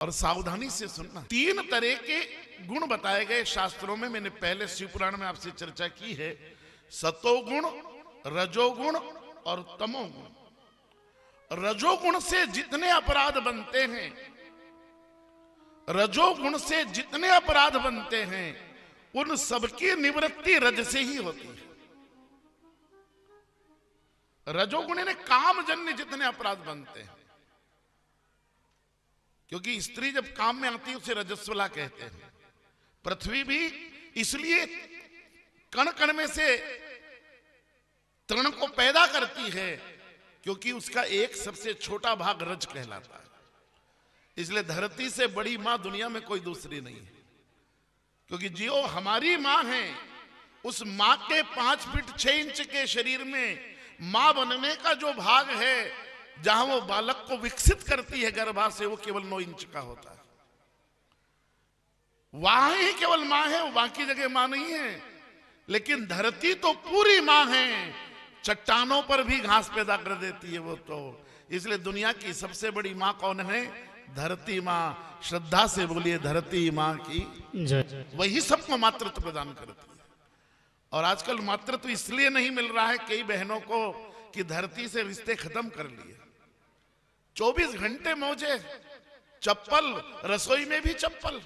और सावधानी से सुनना। 3 तरह के गुण बताए गए शास्त्रों में। मैंने पहले शिव पुराण में आपसे चर्चा की है। सतोगुण, रजोगुण और तमोगुण। रजोगुण से जितने अपराध बनते हैं, रजोगुण से जितने अपराध बनते हैं, उन सबकी निवृत्ति रज से ही होती है। रजोगुण ने कामजन्य जितने अपराध बनते हैं, क्योंकि स्त्री जब काम में आती है उसे रजस्वला कहते हैं। पृथ्वी भी इसलिए कण कण में से तृण को पैदा करती है, क्योंकि उसका एक सबसे छोटा भाग रज कहलाता है। इसलिए धरती से बड़ी मां दुनिया में कोई दूसरी नहीं है, क्योंकि जो हमारी मां है, उस मां के 5 फीट 6 इंच के शरीर में मां बनने का जो भाग है, जहां वो बालक को विकसित करती है गर्भाशय, वो केवल 9 इंच का होता है। वहां ही केवल मां है, वो बाकी जगह मां नहीं है। लेकिन धरती तो पूरी मां है, चट्टानों पर भी घास पैदा कर देती है वो तो। इसलिए दुनिया की सबसे बड़ी मां कौन है? धरती मां। श्रद्धा से बोलिए धरती मां की जय। वही सबको मातृत्व प्रदान करती है। और आजकल मातृत्व इसलिए नहीं मिल रहा है कई बहनों को कि धरती से रिश्ते खत्म कर लिए। 24 घंटे मौजे, चप्पल, रसोई में भी चप्पल।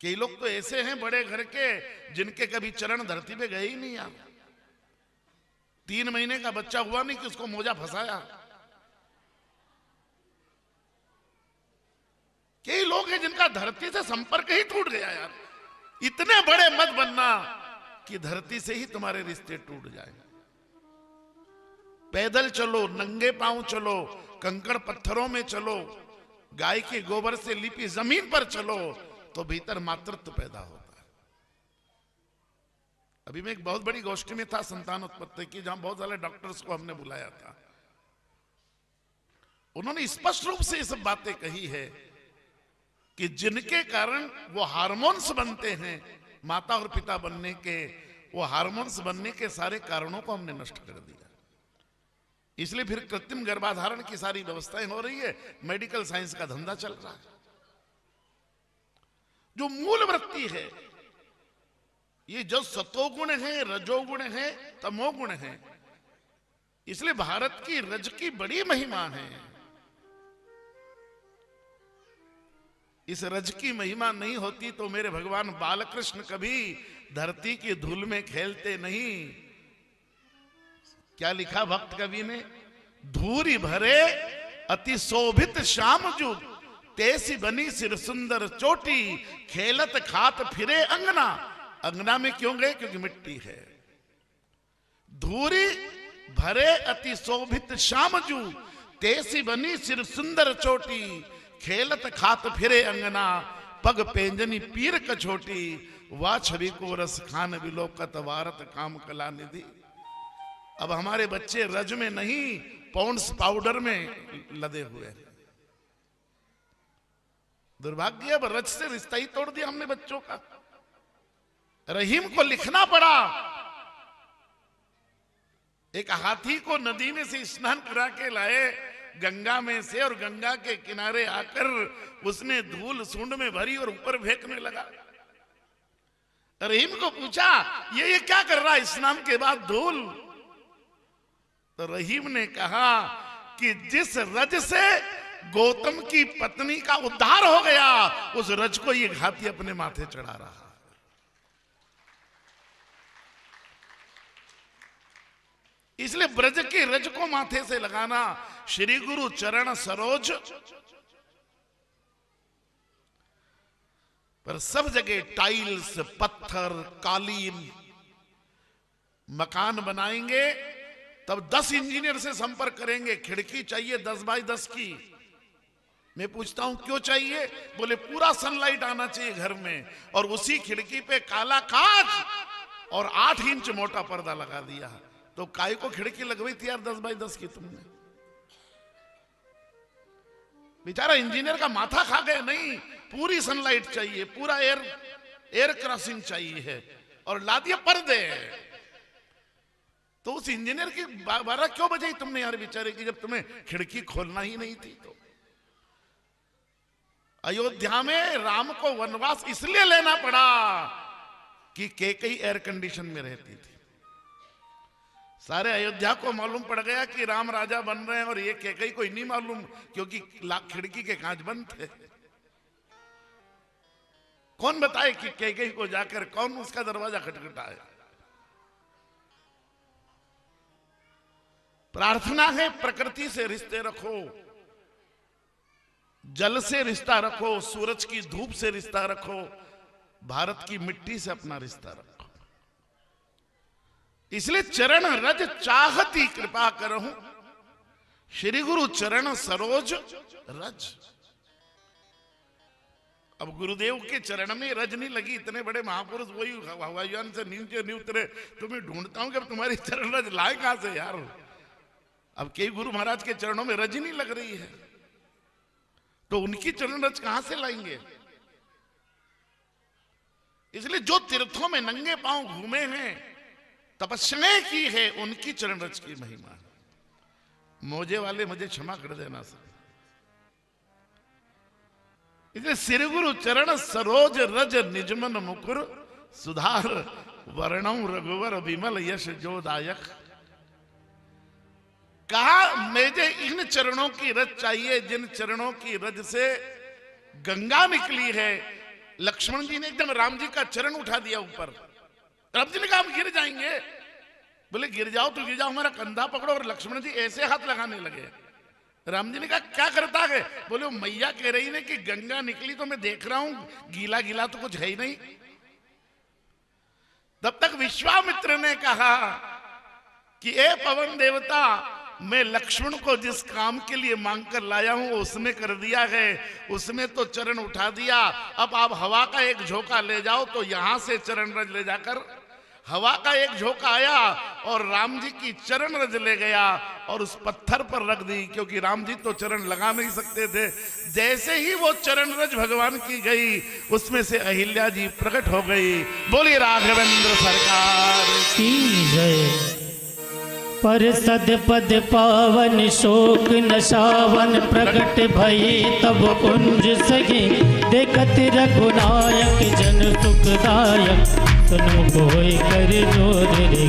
कई लोग तो ऐसे हैं बड़े घर के, जिनके कभी चरण धरती पे गए ही नहीं। यार 3 महीने का बच्चा हुआ नहीं कि उसको मोजा फंसाया। कई लोग हैं जिनका धरती से संपर्क ही टूट गया। यार इतने बड़े मत बनना कि धरती से ही तुम्हारे रिश्ते टूट जाए। पैदल चलो, नंगे पांव चलो, कंकड़ पत्थरों में चलो, गाय के गोबर से लिपी जमीन पर चलो, तो भीतर मातृत्व पैदा होता है। अभी मैं एक बहुत बड़ी गोष्ठी में था संतान उत्पत्ति की, जहां बहुत सारे डॉक्टर्स को हमने बुलाया था। उन्होंने स्पष्ट रूप से ये सब बातें कही है कि जिनके कारण वो हार्मोन्स बनते हैं, माता और पिता बनने के, वो हार्मोन्स बनने के सारे कारणों को हमने नष्ट कर दिया। इसलिए फिर कृत्रिम गर्भाधारण की सारी व्यवस्थाएं हो रही है, मेडिकल साइंस का धंधा चल रहा है। जो मूल वृत्ति है, ये जो सतोगुण है, रजोगुण है, तमोगुण है, इसलिए भारत की रज की बड़ी महिमा है। इस रज की महिमा नहीं होती तो मेरे भगवान बालकृष्ण कभी धरती की धूल में खेलते नहीं। क्या लिखा भक्त कवि ने? धूरी भरे अति शोभित श्याम जुग, तेसी बनी सिर सुंदर चोटी, खेलत खात फिरे अंगना। अंगना में क्यों गए? क्योंकि मिट्टी है। धूरी भरे अति शोभित श्याम जुग, तेसी बनी सिर सुंदर चोटी, खेलत खात फिरे अंगना, पग पेंजनी पीर कछोटी, वा छवि को रस खान विलोकत, वारत काम कला निधि। अब हमारे बच्चे रज में नहीं, पॉन्ड्स पाउडर में लदे हुए हैं। दुर्भाग्य, अब रज से रिश्ता ही तोड़ दिया हमने बच्चों का। रहीम को लिखना पड़ा, एक हाथी को नदी में से स्नान करा के लाए गंगा में से, और गंगा के किनारे आकर उसने धूल सूंड में भरी और ऊपर फेंकने लगा। रहीम को पूछा, ये क्या कर रहा है स्नान के बाद धूल? तो रहीम ने कहा कि जिस रज से गौतम की पत्नी का उद्धार हो गया, उस रज को ये हाथी अपने माथे चढ़ा रहा। इसलिए ब्रज के रज को माथे से लगाना। श्री गुरु चरण सरोज पर सब जगह टाइल्स, पत्थर, कालीन। मकान बनाएंगे तब 10 इंजीनियर से संपर्क करेंगे। खिड़की चाहिए 10 बाई 10 की। मैं पूछता हूं क्यों चाहिए? बोले पूरा सनलाइट आना चाहिए घर में, और उसी खिड़की पे काला कांच और 8 इंच मोटा पर्दा लगा दिया। तो काय को खिड़की लगवाई थी यार 10 बाई 10 की तुमने? बेचारा इंजीनियर का माथा खा गए। नहीं, पूरी सनलाइट चाहिए, पूरा एयर क्रॉसिंग चाहिए है, और ला दिए पर्दे। तो उस इंजीनियर की 12 क्यों बजाई तुमने यार बेचारे की, जब तुम्हें खिड़की खोलना ही नहीं थी? तो अयोध्या में राम को वनवास इसलिए लेना पड़ा कि कैकेयी एयर कंडीशन में रहती थी। सारे अयोध्या को मालूम पड़ गया कि राम राजा बन रहे हैं और ये कैकेयी को नहीं मालूम, क्योंकि खिड़की के कांच बंद थे। कौन बताए कि कैकेयी को जाकर कौन उसका दरवाजा खटखटाए। प्रार्थना है प्रकृति से रिश्ते रखो, जल से रिश्ता रखो, सूरज की धूप से रिश्ता रखो, भारत की मिट्टी से अपना रिश्ता रखो। इसलिए चरण रज चाहती कृपा करहूं, श्री गुरु चरण सरोज रज। अब गुरुदेव के चरण में रज नहीं लगी, इतने बड़े महापुरुष वही हवाईयान से नीचे नहीं उतरे, तो मैं ढूंढता हूं कि अब तुम्हारी चरण रज लाए कहां से यार। अब कई गुरु महाराज के चरणों में रज नहीं लग रही है, तो उनकी चरण रज कहां से लाएंगे। इसलिए जो तीर्थों में नंगे पांव घूमे हैं, तपस्याएं की है, उनकी चरण रज की महिमा। मोजे वाले मुझे क्षमा कर देना सर। इसलिए श्री गुरु चरण सरोज रज निजमन मुकुर, सुधार वर्णम रघुवर विमल यश जोदायक। कहा मुझे इन चरणों की रज चाहिए जिन चरणों की रज से गंगा निकली है। लक्ष्मण जी ने एकदम राम जी का चरण उठा दिया ऊपर। राम जी ने कहा हम गिर जाएंगे। बोले गिर जाओ तो गिर जाओ, हमारा कंधा पकड़ो। और लक्ष्मण जी ऐसे हाथ लगाने लगे। राम जी ने कहा क्या करता है। बोले मैया कह रही ने कि गंगा निकली तो मैं देख रहा हूं, गीला गीला तो कुछ है ही नहीं। तब तक विश्वामित्र ने कहा कि ए पवन देवता, मैं लक्ष्मण को जिस काम के लिए मांग कर लाया हूं उसने कर दिया है, उसने तो चरण उठा दिया। अब आप हवा का एक झोंका ले जाओ। तो यहां से चरण रज ले जाकर हवा का एक झोंका आया और राम जी की चरण रज ले गया और उस पत्थर पर रख दी, क्योंकि राम जी तो चरण लगा नहीं सकते थे। जैसे ही वो चरण रज भगवान की गई, उसमें से अहिल्या जी प्रकट हो गई। बोली राघवेंद्र सरकार की जय। पर सद पद पावन शोक नशावन, प्रकट भई तब कुंज सही। देखत रघुनायक जन सुखदायक, सुनो कोई कर जोर रे।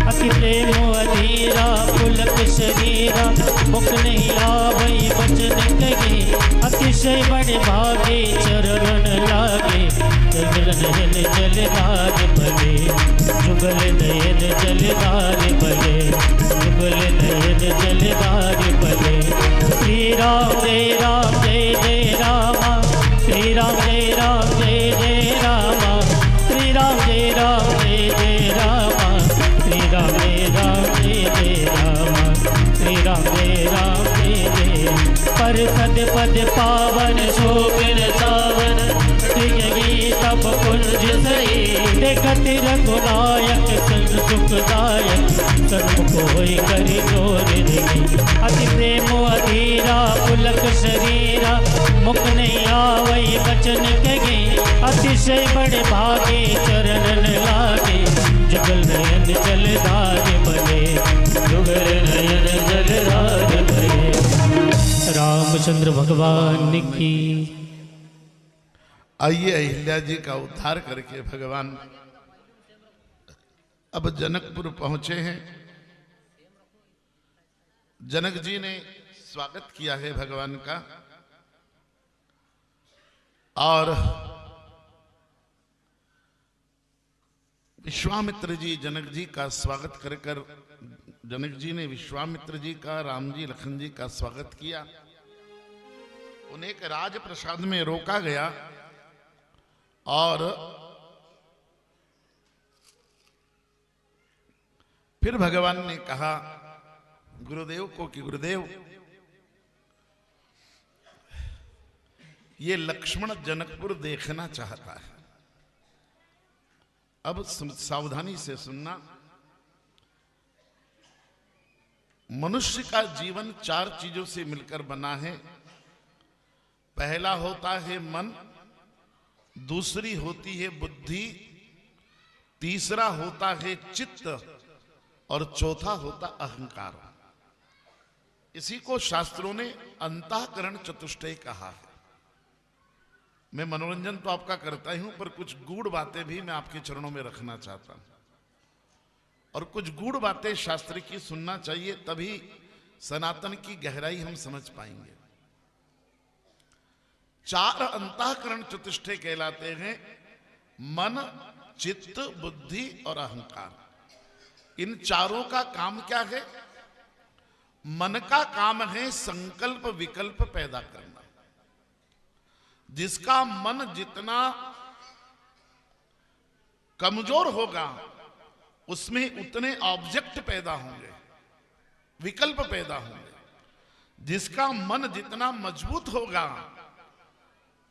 अति प्रेम अधीरा पुलक शरीरा, मुख नहीं आवई बचन कही। अतिशय बड़े भागे चरण लागे, जुगल नयन जलधार बले। जुगल नयन जलधार बले, जुगल नयन जलधार बले। श्री राम जय राम जय जय रामा, श्री राम जय राम जय जय रामा। श्री राम जय राम जय जय रामा, श्री राम जय राम जय जय रामा। श्री राम जय राम जय जय। पर सद पद पावन शोभन सावन, तब कुंज सही। देखत रघुनायक सन सुखदायक, सर्व कोई कर जोर रे। अति प्रेम अधीरा पुलक शरीरा, मुख नहीं आवई बचन कहे। अतिशय बड़े भागे चरण लागे, जुगल नयन जलधार बले। जुगल नयन जलधार बले। रामचंद्र भगवान की। आइए अहिल्या जी का उद्धार करके भगवान अब जनकपुर पहुंचे हैं। जनक जी ने स्वागत किया है भगवान का, और विश्वामित्र जी जनक जी का स्वागत कर जनक जी ने विश्वामित्र जी का, राम जी लखन जी का स्वागत किया। उन्हें एक राज प्रसाद में रोका गया और फिर भगवान ने कहा गुरुदेव को कि गुरुदेव, ये लक्ष्मण जनकपुर देखना चाहता है। अब सावधानी से सुनना। मनुष्य का जीवन 4 चीजों से मिलकर बना है। पहला होता है मन, दूसरी होती है बुद्धि, तीसरा होता है चित्त और चौथा होता अहंकार। इसी को शास्त्रों ने अंतःकरण चतुष्टय कहा है। मैं मनोरंजन तो आपका करता ही हूं, पर कुछ गूढ़ बातें भी मैं आपके चरणों में रखना चाहता हूं, और कुछ गूढ़ बातें शास्त्र की सुनना चाहिए, तभी सनातन की गहराई हम समझ पाएंगे। 4 अंतःकरण चतुष्टय कहलाते हैं, मन, चित्त, बुद्धि और अहंकार। इन चारों का काम क्या है? मन का काम है संकल्प विकल्प पैदा करना। जिसका मन जितना कमजोर होगा उसमें उतने ऑब्जेक्ट पैदा होंगे, विकल्प पैदा होंगे। जिसका मन जितना मजबूत होगा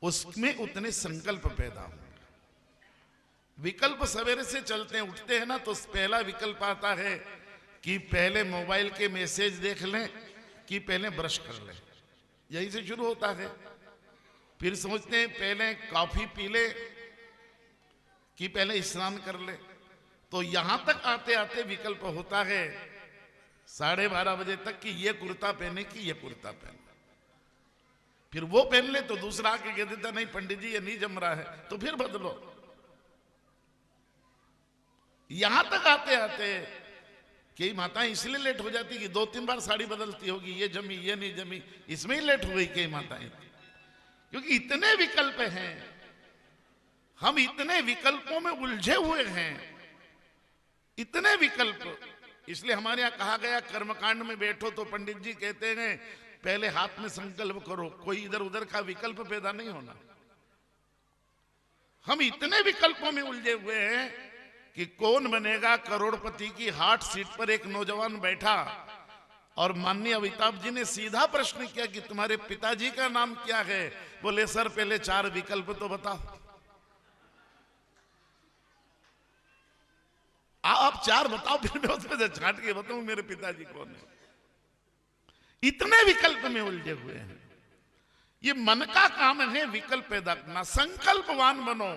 उसमें उतने संकल्प पैदा होंगे। विकल्प सवेरे से चलते हैं, उठते हैं ना, तो पहला विकल्प आता है कि पहले मोबाइल के मैसेज देख लें कि पहले ब्रश कर लें, यही से शुरू होता है। फिर सोचते हैं पहले कॉफी पी ले कि पहले स्नान कर ले। तो यहां तक आते आते विकल्प होता है 12:30 बजे तक कि ये कुर्ता पहने कि ये कुर्ता पहने। फिर वो पहन ले तो दूसरा आके कह देता नहीं पंडित जी ये नहीं जम रहा है, तो फिर बदलो। यहां तक आते आते कई माताएं इसलिए लेट हो जाती कि 2-3 बार साड़ी बदलती होगी, ये जमी ये नहीं जमी, इसमें ही लेट हो गई कई माताएं, क्योंकि इतने विकल्प हैं, हम इतने विकल्पों में उलझे हुए हैं, इतने विकल्प। इसलिए हमारे यहां कहा गया कर्मकांड में बैठो तो पंडित जी कहते हैं पहले हाथ में संकल्प करो, कोई इधर उधर का विकल्प पैदा नहीं होना। हम इतने विकल्पों में उलझे हुए हैं कि कौन बनेगा करोड़पति की हार्ट सीट पर एक नौजवान बैठा और माननीय अमिताभ जी ने सीधा प्रश्न किया कि तुम्हारे पिताजी का नाम क्या है? बोले सर पहले 4 विकल्प तो बताओ। आप 4 बताओ, फिर मैं उसमें से छांट के बताऊं मेरे पिताजी कौन है। इतने विकल्प में उलझे हुए हैं। ये मन का काम है विकल्प पैदा करना। संकल्पवान बनो।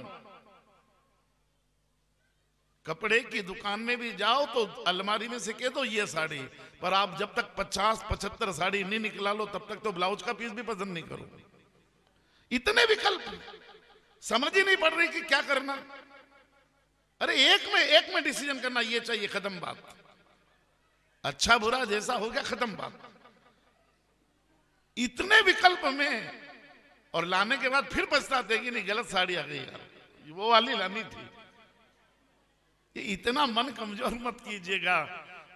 कपड़े की दुकान में भी जाओ तो अलमारी में से कह दो ये साड़ी, पर आप जब तक 50-75 साड़ी नहीं निकला लो तब तक तो ब्लाउज का पीस भी पसंद नहीं करो। इतने विकल्प, समझ ही नहीं पड़ रही कि क्या करना। अरे एक में डिसीजन करना, ये चाहिए, खत्म बात। अच्छा बुरा जैसा हो गया, खत्म बात। इतने विकल्प में, और लाने के बाद फिर पछताते कि नहीं गलत साड़ी आ गई यार, वो वाली लानी थी। ये इतना मन कमजोर मत कीजिएगा।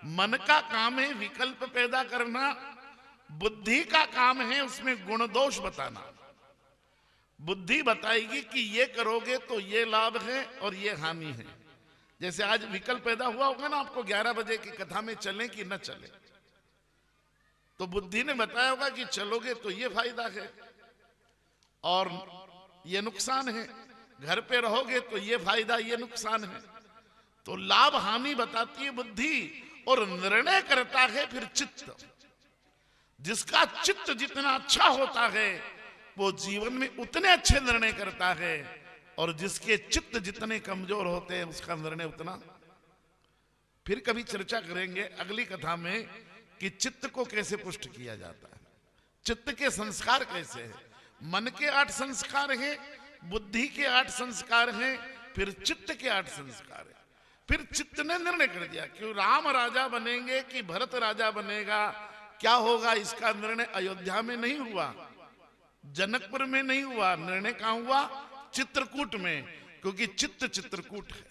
मन का काम है विकल्प पैदा करना, बुद्धि का काम है उसमें गुण दोष बताना। बुद्धि बताएगी कि ये करोगे तो ये लाभ है और ये हानि है। जैसे आज विकल्प पैदा हुआ होगा ना आपको 11 बजे की कथा में चलें कि न चले, तो बुद्धि ने बताया होगा कि चलोगे तो ये फायदा है और ये नुकसान है, घर पे रहोगे तो ये फायदा ये नुकसान है। तो लाभ हानि बताती है बुद्धि, और निर्णय करता है फिर चित्त। जिसका चित्त जितना अच्छा होता है वो जीवन में उतने अच्छे निर्णय करता है, और जिसके चित्त जितने कमजोर होते हैं उसका निर्णय उतना। फिर कभी चर्चा करेंगे अगली कथा में कि चित्त को कैसे पुष्ट किया जाता है, चित्त के संस्कार कैसे हैं। मन के 8 संस्कार हैं, बुद्धि के 8 संस्कार हैं, फिर चित्त के 8 संस्कार हैं। फिर चित्त ने निर्णय कर दिया कि राम राजा बनेंगे कि भरत राजा बनेगा, क्या होगा इसका निर्णय अयोध्या में नहीं हुआ, जनकपुर में नहीं हुआ, निर्णय कहां हुआ? चित्रकूट में, क्योंकि चित्त चित्रकूट है।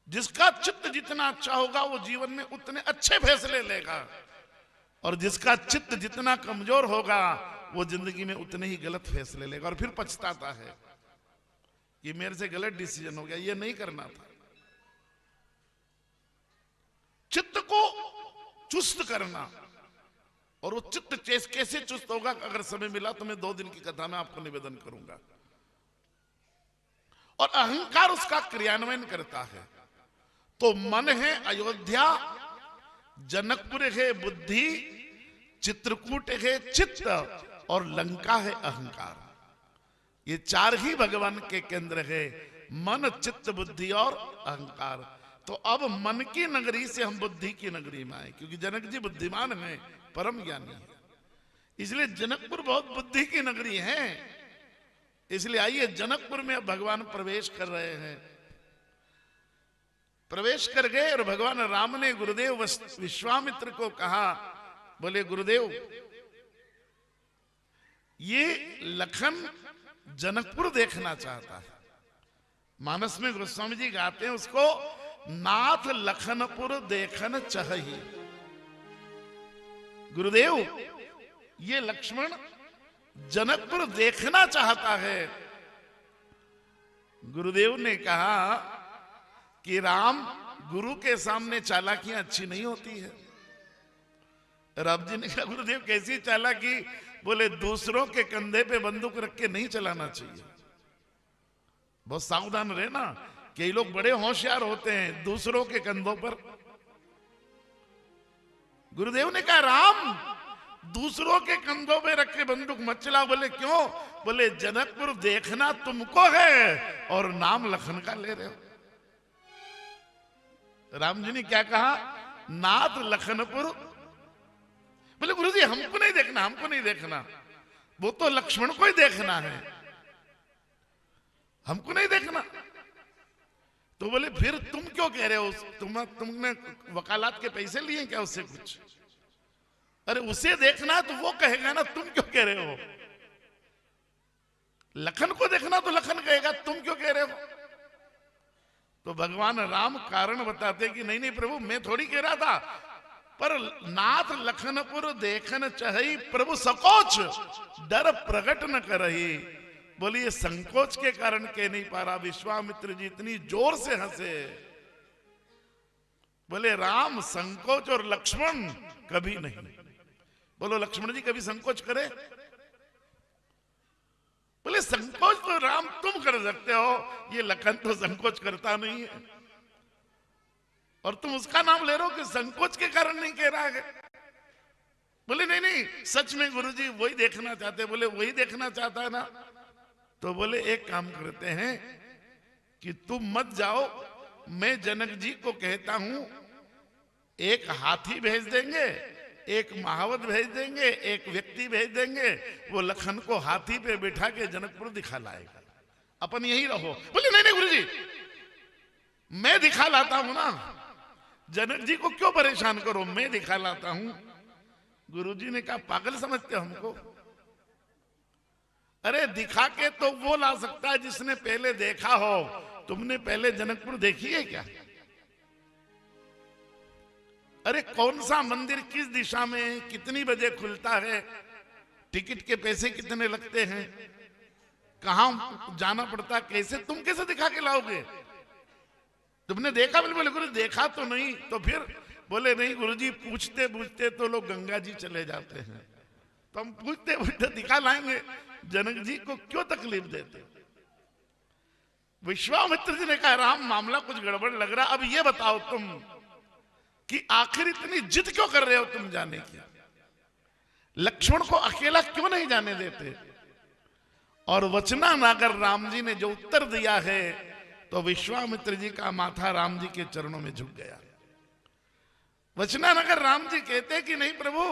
जिसका चित्त जितना अच्छा होगा वो जीवन में उतने अच्छे फैसले लेगा, और जिसका चित्त जितना कमजोर होगा वो जिंदगी में उतने ही गलत फैसले लेगा, और फिर पछताता है कि मेरे से गलत डिसीजन हो गया, ये नहीं करना था। चित्त को चुस्त करना, और वो चित्त कैसे चुस्त होगा, अगर समय मिला तो मैं 2 दिन की कथा में आपको निवेदन करूंगा। और अहंकार उसका क्रियान्वयन करता है। तो मन है अयोध्या, जनकपुर है बुद्धि, चित्रकूट है चित्त, और लंका है अहंकार। ये 4 ही भगवान के केंद्र है, मन चित्त बुद्धि और अहंकार। तो अब मन की नगरी से हम बुद्धि की नगरी में आए, क्योंकि जनक जी बुद्धिमान हैं, परम ज्ञानी है, इसलिए जनकपुर बहुत बुद्धि की नगरी है। इसलिए आइए जनकपुर में अब भगवान प्रवेश कर रहे हैं। प्रवेश कर गए और भगवान राम ने गुरुदेव विश्वामित्र को कहा, बोले गुरुदेव ये लखन जनकपुर देखना चाहता है। मानस में गोस्वामी जी गाते हैं उसको, नाथ लखनपुर देखन चाहिए। गुरुदेव ये लक्ष्मण जनकपुर देखना चाहता है। गुरुदेव ने कहा कि राम, गुरु के सामने चालाकियां अच्छी नहीं होती है। राम जी ने कहा गुरुदेव कैसी चालाकी? बोले दूसरों के कंधे पे बंदूक रख के नहीं चलाना चाहिए, बहुत सावधान रहना। कई लोग बड़े होशियार होते हैं दूसरों के कंधों पर। गुरुदेव ने कहा राम, दूसरों के कंधों पे रख के बंदूक मत चलाओ। बोले क्यों? बोले जनकपुर देखना तुमको है और नाम लखन का ले रहे हो। राम जी ने क्या कहा? नाथ लखनपुर। बोले गुरुजी हमको नहीं देखना, हमको नहीं देखना, वो तो लक्ष्मण को ही देखना है, हमको नहीं देखना। तो बोले फिर तुम क्यों कह रहे हो? तुमने वकालत के पैसे लिए क्या उससे कुछ? अरे उसे देखना तो वो कहेगा ना, तुम क्यों कह रहे हो? लखन को देखना तो लखन कहेगा, तुम क्यों कह रहे हो? तो भगवान राम कारण बताते कि नहीं नहीं प्रभु, मैं थोड़ी कह रहा था, पर नाथ लखनपुर देखन चाही प्रभु सकोच डर प्रकट न करही। बोलिए संकोच के कारण कह नहीं पा रहा। विश्वामित्र जी इतनी जोर से हंसे। बोले राम संकोच और लक्ष्मण कभी नहीं। बोलो लक्ष्मण जी कभी संकोच करे? बोले संकोच तो राम तुम कर सकते हो, ये लखन तो संकोच करता नहीं है। और तुम उसका नाम ले रहे हो कि संकोच के कारण नहीं कह रहा है। बोले नहीं नहीं सच में गुरुजी वही देखना चाहते। बोले वही देखना चाहता है ना, तो बोले एक काम करते हैं कि तुम मत जाओ, मैं जनक जी को कहता हूं एक हाथी भेज देंगे, एक महावत भेज देंगे, एक व्यक्ति भेज देंगे, वो लखन को हाथी पे बिठा के जनकपुर दिखा लाएगा, अपन यही रहो। बोले नहीं नहीं गुरुजी मैं दिखा लाता हूं ना, जनक जी को क्यों परेशान करो, मैं दिखा लाता हूं। गुरुजी ने कहा पागल समझते हो हमको? अरे दिखा के तो वो ला सकता है जिसने पहले देखा हो। तुमने पहले जनकपुर देखी है क्या? अरे कौन सा मंदिर किस दिशा में कितनी बजे खुलता है, टिकट के पैसे कितने लगते हैं, कहां जाना पड़ता, कैसे तुम कैसे दिखा के लाओगे? तुमने देखा? बोले गुरु देखा तो नहीं। तो फिर बोले नहीं गुरुजी पूछते पूछते तो लोग गंगा जी चले जाते हैं, तो हम पूछते पूछते दिखा लाएंगे, जनक जी को क्यों तकलीफ देते? विश्वामित्र जी ने कहा राम मामला कुछ गड़बड़ लग रहा, अब ये बताओ तुम कि आखिर इतनी जिद क्यों कर रहे हो तुम जाने की? लक्ष्मण को अकेला क्यों नहीं जाने देते? और वचनानगर राम जी ने जो उत्तर दिया है, तो विश्वामित्र जी का माथा राम जी के चरणों में झुक गया। वचनानगर राम जी कहते कि नहीं प्रभु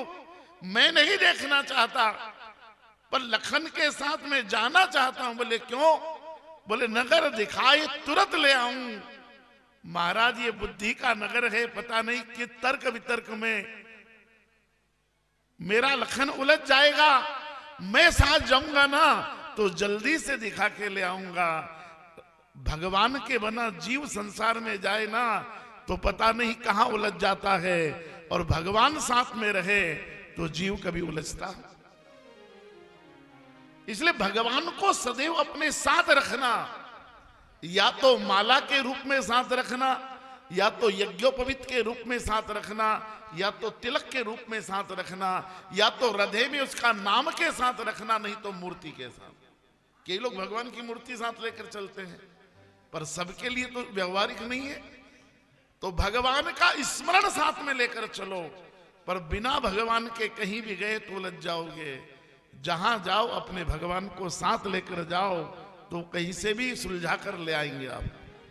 मैं नहीं देखना चाहता, पर लखन के साथ में जाना चाहता हूं। बोले क्यों? बोले नगर दिखाए तुरंत ले आऊं। महाराज ये बुद्धि का नगर है, पता नहीं कि तर्क वितर्क में मेरा लखन उलझ जाएगा। मैं साथ जाऊंगा ना तो जल्दी से दिखा के ले आऊंगा। भगवान के बना जीव संसार में जाए ना तो पता नहीं कहां उलझ जाता है, और भगवान साथ में रहे तो जीव कभी उलझता। इसलिए भगवान को सदैव अपने साथ रखना, या तो माला के रूप में साथ रखना, या तो यज्ञोपवीत के रूप में साथ रखना, या तो तिलक के रूप में साथ रखना, या तो हृदय में उसका नाम के साथ रखना, नहीं तो मूर्ति के साथ। कई लोग भगवान की मूर्ति साथ लेकर चलते हैं, पर सबके लिए तो व्यवहारिक नहीं है। तो भगवान का स्मरण साथ में लेकर चलो, पर बिना भगवान के कहीं भी गए तो उलझ जाओगे। जहां जाओ अपने भगवान को साथ लेकर जाओ, तो कहीं से भी सुलझा कर ले आएंगे आप।